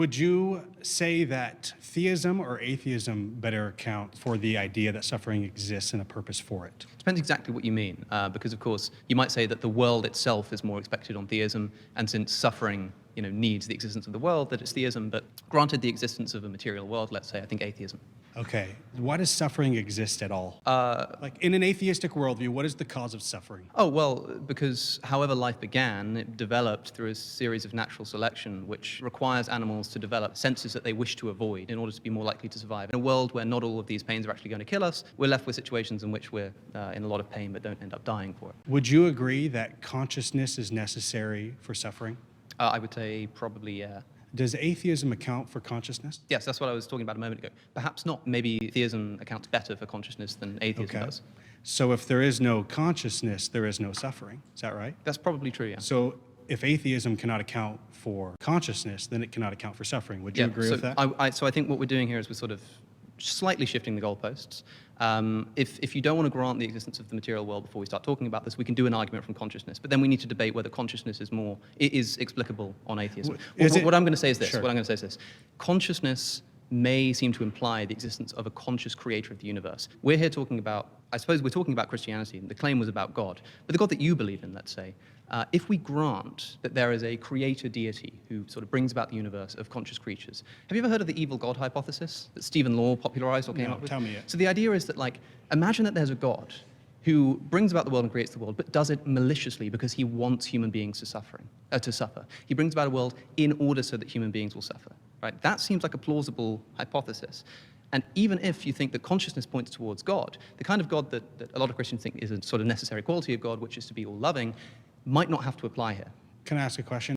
Would you say that theism or atheism better account for the idea that suffering exists and a purpose for it? Depends exactly what you mean, because of course you might say that the world itself is more expected on theism, and since suffering, needs the existence of the world, that it's theism. But granted the existence of a material world, let's say, I think atheism. Okay, why does suffering exist at all? Like in an atheistic worldview, what is the cause of suffering? Oh, well, because however life began, it developed through a series of natural selection, which requires animals to develop senses that they wish to avoid in order to be more likely to survive. In a world where not all of these pains are actually going to kill us, we're left with situations in which we're in a lot of pain but don't end up dying for it. Would you agree that consciousness is necessary for suffering? I would say probably, yeah. Does atheism account for consciousness? Yes, that's what I was talking about a moment ago. Perhaps not. Maybe theism accounts better for consciousness than atheism does. So if there is no consciousness, there is no suffering. Is that right? That's probably true, yeah. So if atheism cannot account for consciousness, then it cannot account for suffering. Would you agree with that? So I think what we're doing here is we're sort of slightly shifting the goalposts. If you don't want to grant the existence of the material world before we start talking about this, we can do an argument from consciousness. But then we need to debate whether consciousness is explicable on atheism. What I'm going to say is this. Sure. What I'm going to say is this. Consciousness may seem to imply the existence of a conscious creator of the universe. We're here talking about, I suppose we're talking about Christianity, and the claim was about God. But the God that you believe in, let's say, if we grant that there is a creator deity who sort of brings about the universe of conscious creatures, have you ever heard of the evil God hypothesis that Stephen Law popularized or came up with? Tell me it. So the idea is that, imagine that there's a God who brings about the world and creates the world, but does it maliciously because he wants human beings to suffer. He brings about a world in order so that human beings will suffer. Right? That seems like a plausible hypothesis. And even if you think that consciousness points towards God, the kind of God that a lot of Christians think is a sort of necessary quality of God, which is to be all-loving, might not have to apply here. Can I ask a question?